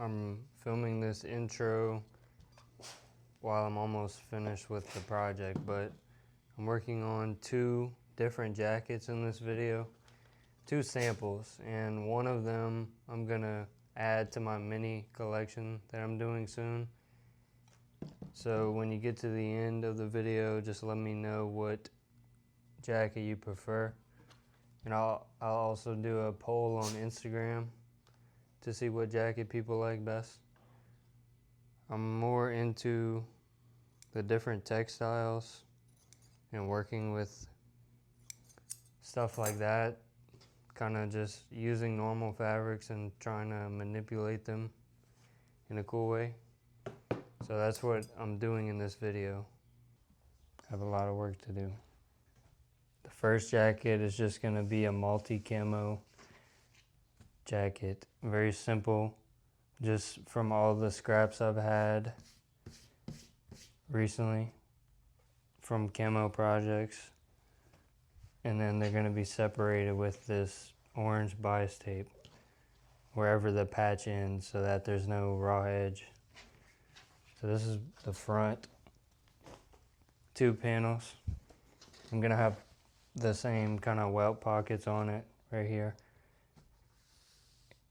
I'm filming this intro while I'm almost finished with the project, but I'm working on 2 different jackets in this video, 2 samples, and one of them I'm gonna add to my mini collection that I'm doing soon. So when you get to the end of the video, just let me know what jacket you prefer, and I'll also do a poll on Instagram to see what jacket people like best. I'm more into the different textiles and working with stuff like that, kind of just using normal fabrics and trying to manipulate them in a cool way. So that's what I'm doing in this video. I have a lot of work to do. The first jacket is just going to be a multi-camo jacket. Very simple, just from all the scraps I've had recently from camo projects. And then they're going to be separated with this orange bias tape wherever the patch ends so that there's no raw edge. So this is the front 2 panels. I'm going to have the same kind of welt pockets on it right here.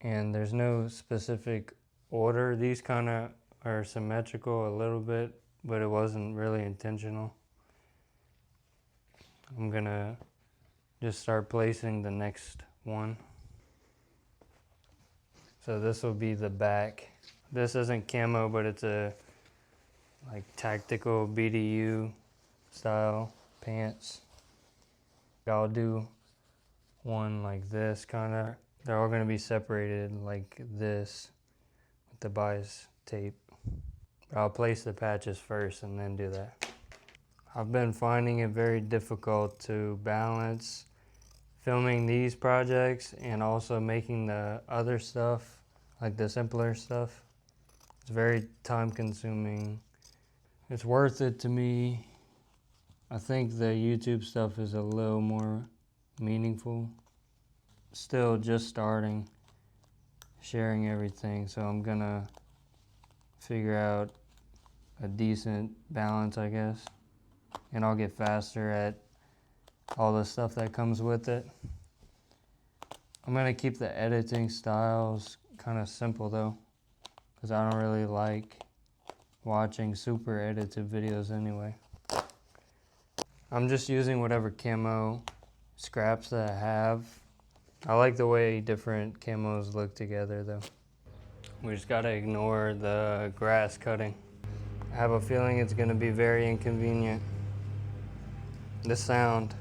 And there's no specific order. These kind of are symmetrical a little bit, but it wasn't really intentional. I'm gonna just start placing the next one. So this will be the back. This isn't camo, but it's a like tactical BDU style pants. I'll do one like this kind of. They're all going to be separated like this with the bias tape. I'll place the patches first and then do that. I've been finding it very difficult to balance filming these projects and also making the other stuff, like the simpler stuff. It's very time consuming. It's worth it to me. I think the YouTube stuff is a little more meaningful. Still just starting, sharing everything, so I'm gonna figure out a decent balance, I guess, and I'll get faster at all the stuff that comes with it. I'm gonna keep the editing styles kind of simple though, because I don't really like watching super edited videos anyway. I'm just using whatever camo scraps that I have. I like the way different camos look together though. We just gotta ignore the grass cutting. I have a feeling it's gonna be very inconvenient. The sound.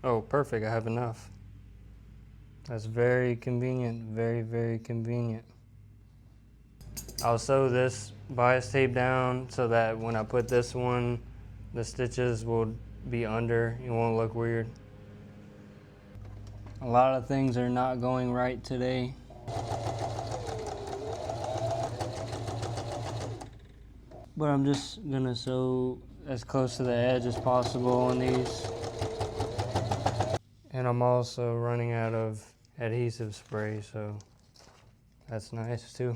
Oh, perfect, I have enough. That's very convenient, very, very convenient. I'll sew this bias tape down so that when I put this one, the stitches will be under, it won't look weird. A lot of things are not going right today. But I'm just gonna sew as close to the edge as possible on these. And I'm also running out of adhesive spray, so that's nice too.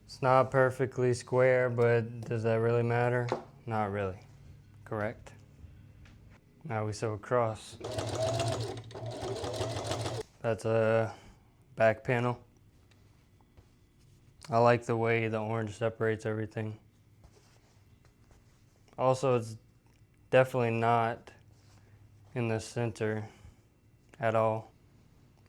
It's not perfectly square, but does that really matter? Not really. Correct? Now we sew across. That's a back panel. I like the way the orange separates everything. Also, it's definitely not in the center at all,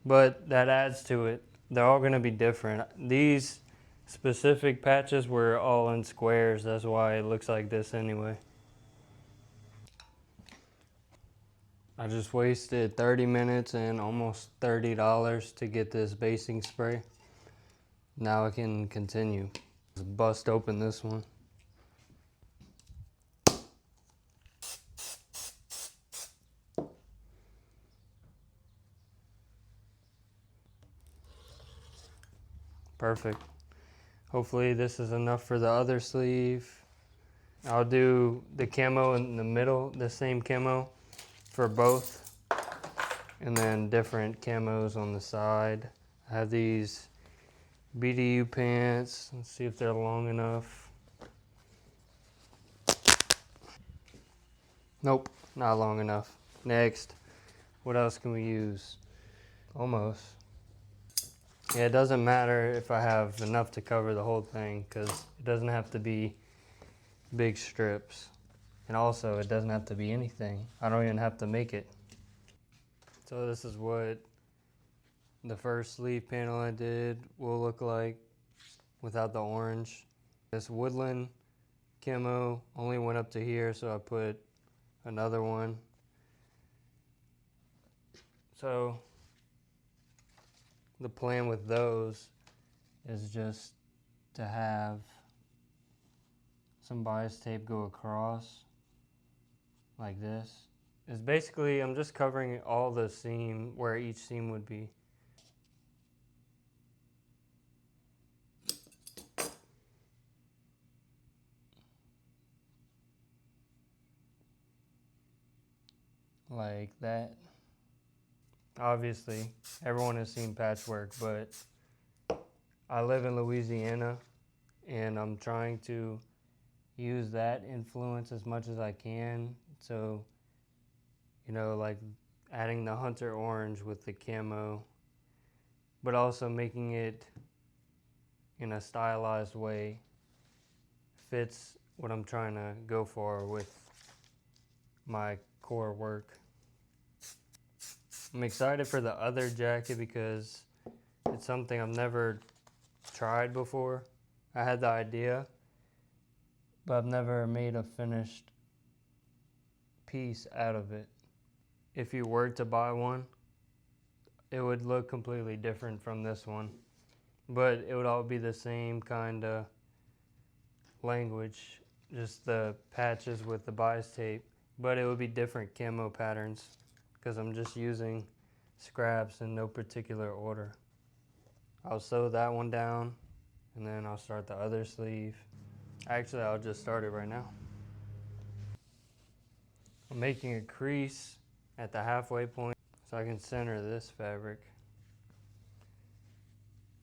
but that adds to it. They're all going to be different. These specific patches were all in squares, that's why it looks like this anyway. I just wasted 30 minutes and almost $30 to get this basing spray. Now I can continue. Let's bust open this one. Perfect. Hopefully this is enough for the other sleeve. I'll do the camo in the middle, the same camo for both, and then different camos on the side. I have these BDU pants. Let's see if they're long enough. Nope, not long enough. Next, what else can we use? Almost. Yeah, it doesn't matter if I have enough to cover the whole thing, because it doesn't have to be big strips. And also, it doesn't have to be anything. I don't even have to make it. So this is what the first sleeve panel I did will look like without the orange. This woodland camo only went up to here, so I put another one. So the plan with those is just to have some bias tape go across like this. It's basically, I'm just covering all the seam where each seam would be. Like that. Obviously, everyone has seen patchwork, but I live in Louisiana and I'm trying to use that influence as much as I can. So, you know, like adding the hunter orange with the camo, but also making it in a stylized way fits what I'm trying to go for with my core work. I'm excited for the other jacket because it's something I've never tried before. I had the idea, but I've never made a finished piece out of it. If you were to buy one, it would look completely different from this one, but it would all be the same kind of language, just the patches with the bias tape, but it would be different camo patterns because I'm just using scraps in no particular order. I'll sew that one down and then I'll start the other sleeve. Actually, I'll just start it right now. I'm making a crease at the halfway point so I can center this fabric.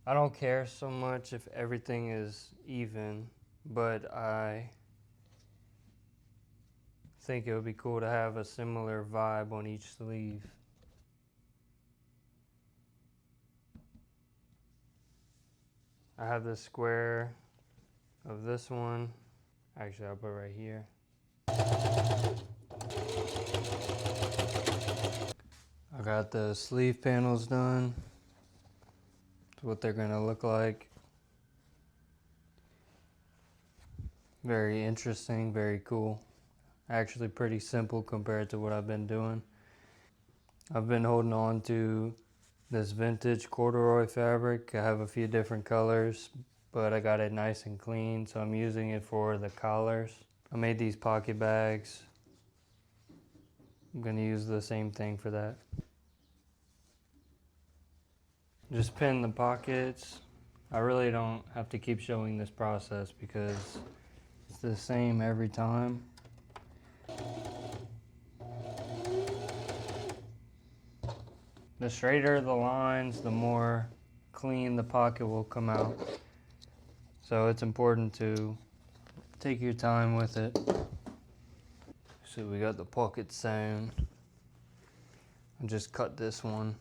I don't care so much if everything is even, but I think it would be cool to have a similar vibe on each sleeve. I have the square of this one. Actually, I'll put it right here. I got the sleeve panels done. That's what they're gonna look like. Very interesting, very cool. Actually pretty simple compared to what I've been doing. I've been holding on to this vintage corduroy fabric. I have a few different colors, but I got it nice and clean, so I'm using it for the collars. I made these pocket bags. I'm gonna use the same thing for that. Just pin the pockets. I really don't have to keep showing this process because it's the same every time. The straighter the lines, the more clean the pocket will come out. So it's important to take your time with it. So we got the pocket sewn. I'll just cut this one.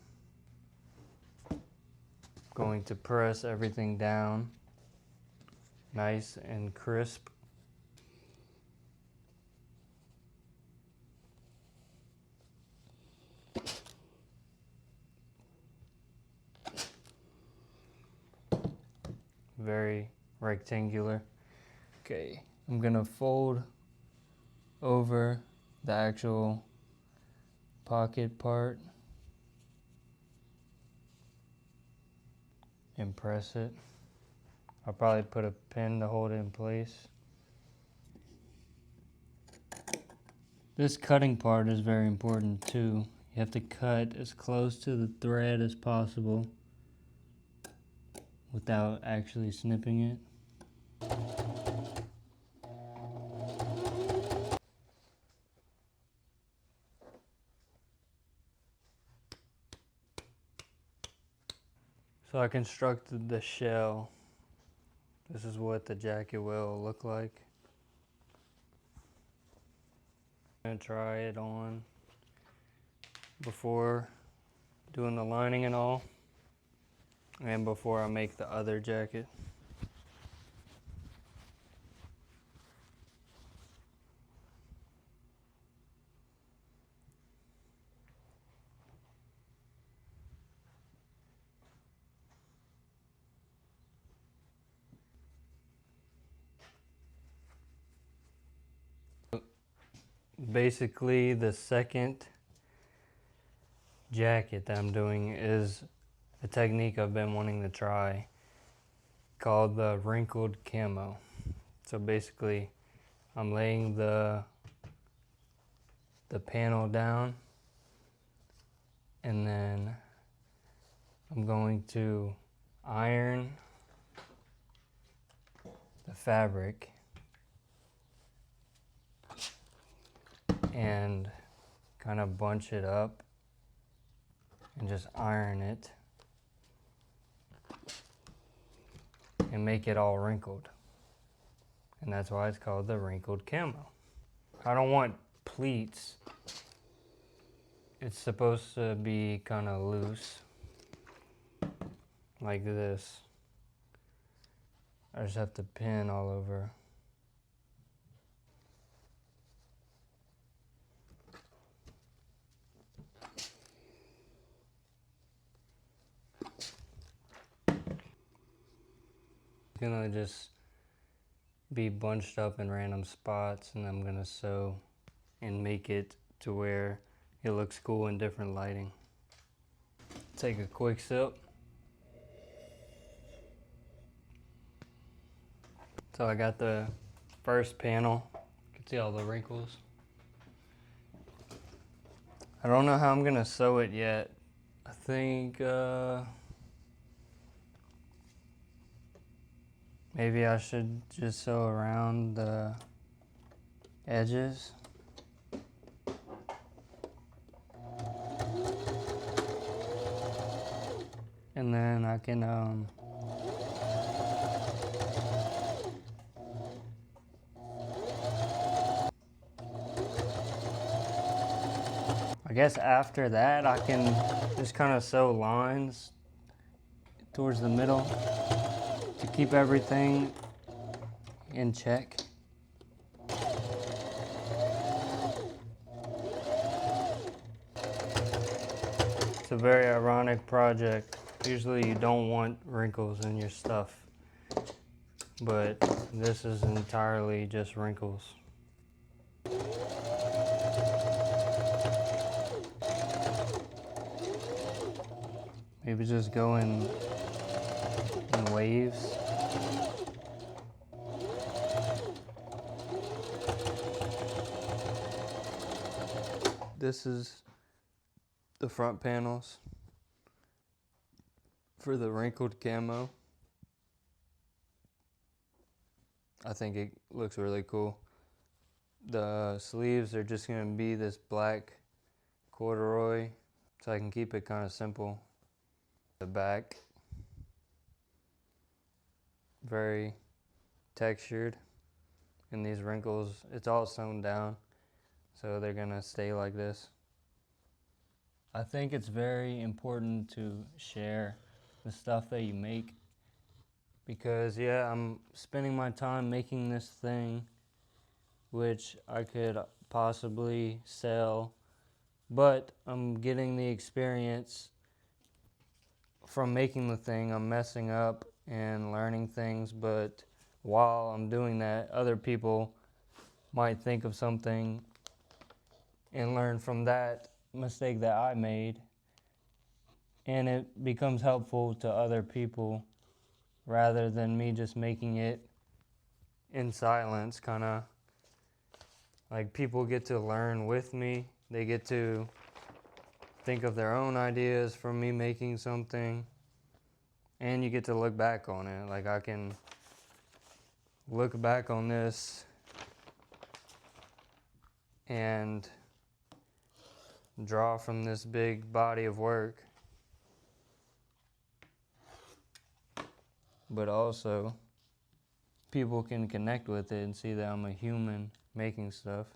Going to press everything down nice and crisp. Very rectangular. Okay, I'm gonna fold over the actual pocket part and press it. I'll probably put a pin to hold it in place. This cutting part is very important too. You have to cut as close to the thread as possible without actually snipping it. So I constructed the shell. This is what the jacket will look like. I'm gonna try it on before doing the lining and all, and before I make the other jacket. Basically, the second jacket that I'm doing is a technique I've been wanting to try called the wrinkled camo. So basically, I'm laying the panel down, and then I'm going to iron the fabric and kind of bunch it up and just iron it and make it all wrinkled. And that's why it's called the wrinkled camo. I don't want pleats. It's supposed to be kind of loose, like this. I just have to pin all over. It's gonna just be bunched up in random spots, and I'm gonna sew and make it to where it looks cool in different lighting. Take a quick sip. So I got the first panel. You can see all the wrinkles. I don't know how I'm gonna sew it yet. I think maybe I should just sew around the edges. And then I can I guess after that I can just kind of sew lines towards the middle to keep everything in check. It's a very ironic project. Usually you don't want wrinkles in your stuff, but this is entirely just wrinkles. Maybe just go in waves. This is the front panels for the wrinkled camo. I think it looks really cool. The sleeves are just gonna be this black corduroy, so I can keep it kind of simple. The back, very textured, and these wrinkles, it's all sewn down, so they're gonna stay like this. I think it's very important to share the stuff that you make, because yeah, I'm spending my time making this thing, which I could possibly sell, but I'm getting the experience from making the thing. I'm messing up and learning things, but while I'm doing that, other people might think of something and learn from that mistake that I made, and it becomes helpful to other people rather than me just making it in silence. Kind of like people get to learn with me, they get to think of their own ideas from me making something, and you get to look back on it. Like I can look back on this and draw from this big body of work, but also people can connect with it and see that I'm a human making stuff.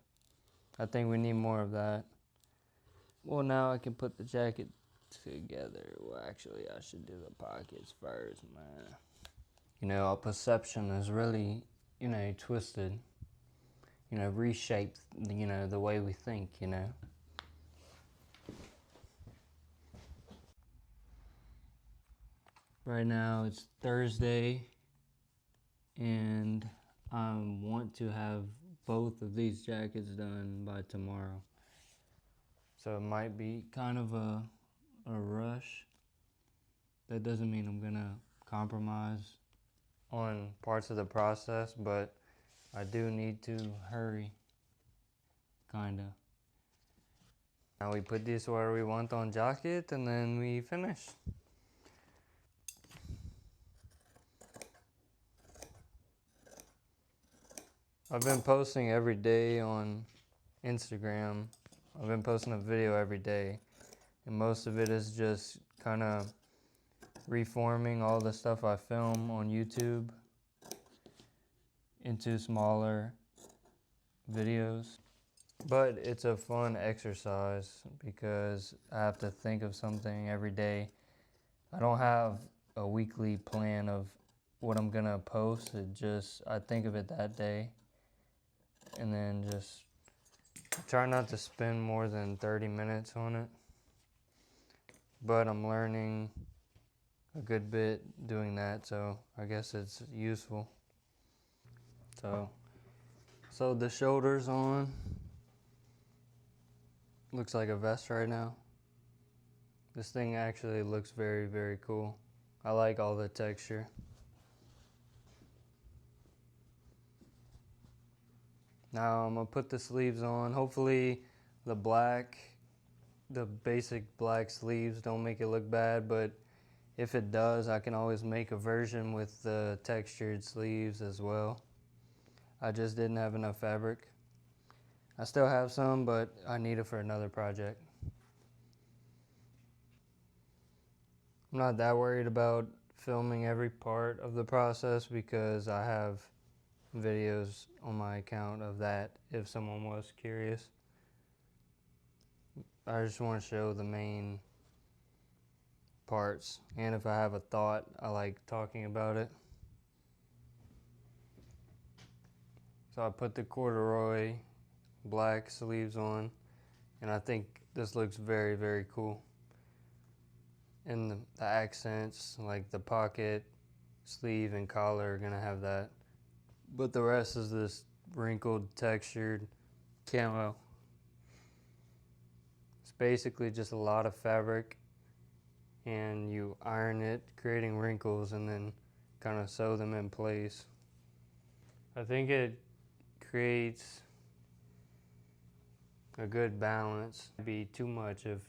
I think we need more of that. Well, now I can put the jacket together. Well, actually, I should do the pockets first, man. You know, our perception is really, twisted. Reshaped, the way we think, Right now it's Thursday, and I want to have both of these jackets done by tomorrow. So it might be kind of a rush. That doesn't mean I'm gonna compromise on parts of the process, but I do need to hurry, kinda. Now we put this where we want on jacket and then we finish. I've been posting every day on Instagram. I've been posting a video every day, and most of it is just kind of reforming all the stuff I film on YouTube into smaller videos. But it's a fun exercise because I have to think of something every day. I don't have a weekly plan of what I'm gonna post. I think of it that day, and then just try not to spend more than 30 minutes on it. But I'm learning a good bit doing that, so I guess it's useful. So the shoulders on. Looks like a vest right now. This thing actually looks very, very cool. I like all the texture. Now I'm gonna put the sleeves on. Hopefully the basic black sleeves don't make it look bad, but if it does, I can always make a version with the textured sleeves as well. I just didn't have enough fabric. I still have some, but I need it for another project. I'm not that worried about filming every part of the process because I have videos on my account of that if someone was curious. I just want to show the main parts, and if I have a thought, I like talking about it. So I put the corduroy black sleeves on, and I think this looks very, very cool. And the accents, like the pocket, sleeve, and collar are gonna have that. But the rest is this wrinkled, textured camo. It's basically just a lot of fabric, and you iron it, creating wrinkles, and then kind of sew them in place. I think it creates a good balance. It'd be too much if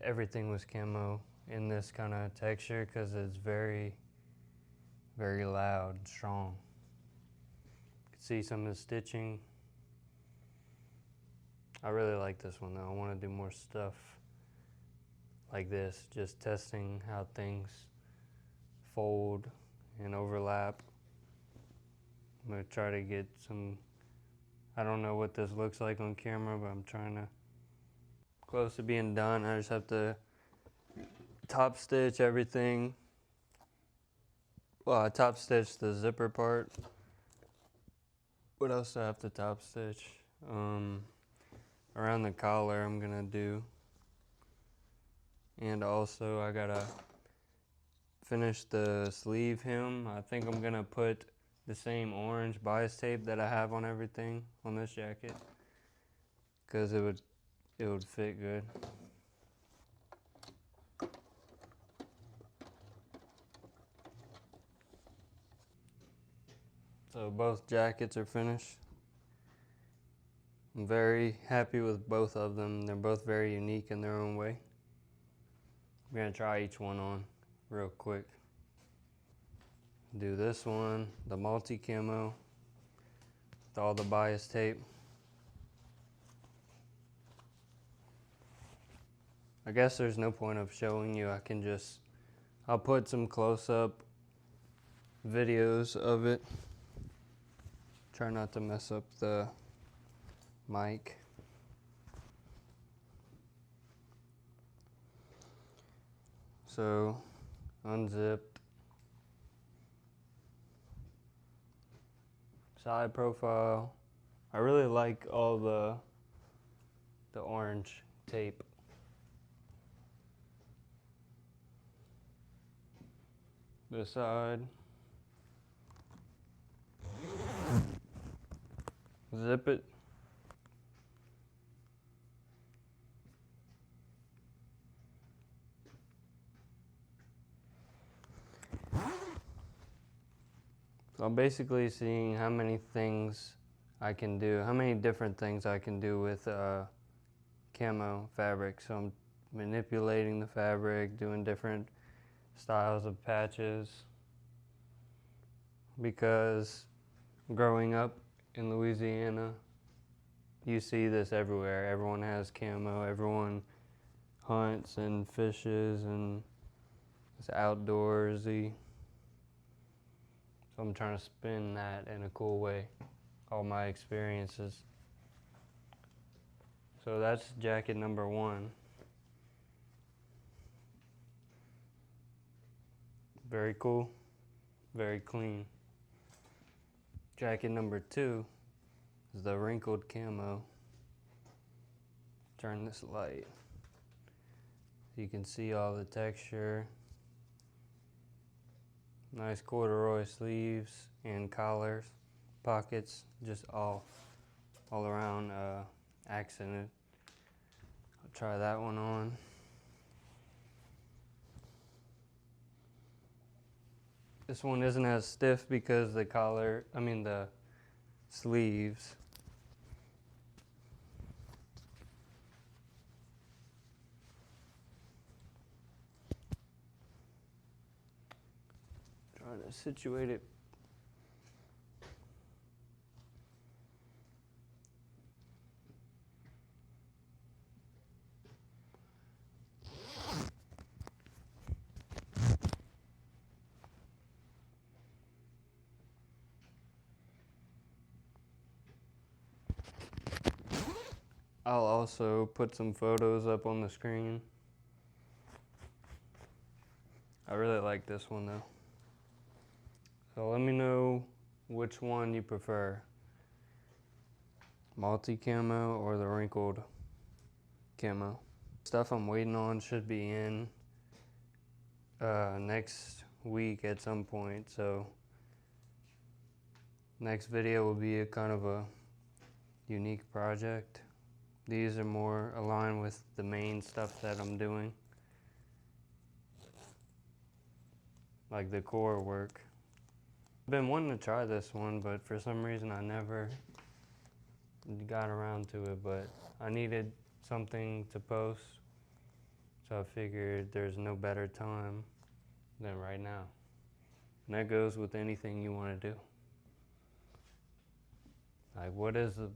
everything was camo in this kind of texture, because it's very, very loud and strong. You can see some of the stitching. I really like this one though. I want to do more stuff like this, just testing how things fold and overlap. I'm going to try to get some, I don't know what this looks like on camera, but I'm trying to, close to being done. I just have to top stitch everything. Well, I top stitched the zipper part. What else do I have to top stitch? Around the collar I'm gonna do. And also I gotta finish the sleeve hem. I think I'm gonna put the same orange bias tape that I have on everything on this jacket, because it would fit good. So both jackets are finished. I'm very happy with both of them. They're both very unique in their own way. I'm gonna try each one on real quick. Do this one, the multi-camo, with all the bias tape. I guess there's no point of showing you. I'll put some close-up videos of it. Try not to mess up the mic. So, unzipped. Side profile. I really like all the orange tape. This side. Zip it. So I'm basically seeing how many things I can do, how many different things I can do with camo fabric. So I'm manipulating the fabric, doing different styles of patches. Because growing up in Louisiana, you see this everywhere. Everyone has camo, everyone hunts and fishes and is outdoorsy. So I'm trying to spin that in a cool way, all my experiences. So that's jacket number 1. Very cool, very clean. Jacket number 2 is the wrinkled camo. Turn this light so you can see all the texture. Nice corduroy sleeves and collars, pockets, just all around accented. I'll try that one on. This one isn't as stiff because the sleeves. Trying to situate it. I'll also put some photos up on the screen. I really like this one though. So let me know which one you prefer. Multi-camo or the wrinkled camo. Stuff I'm waiting on should be in next week at some point. So next video will be a kind of a unique project. These are more aligned with the main stuff that I'm doing, like the core work. I've been wanting to try this one, but for some reason I never got around to it, but I needed something to post, so I figured there's no better time than right now. And that goes with anything you want to do. Like, what's the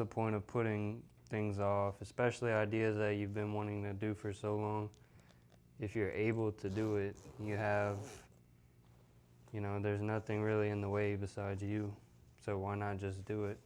point of putting things off, especially ideas that you've been wanting to do for so long? If you're able to do it, there's nothing really in the way besides you. So why not just do it?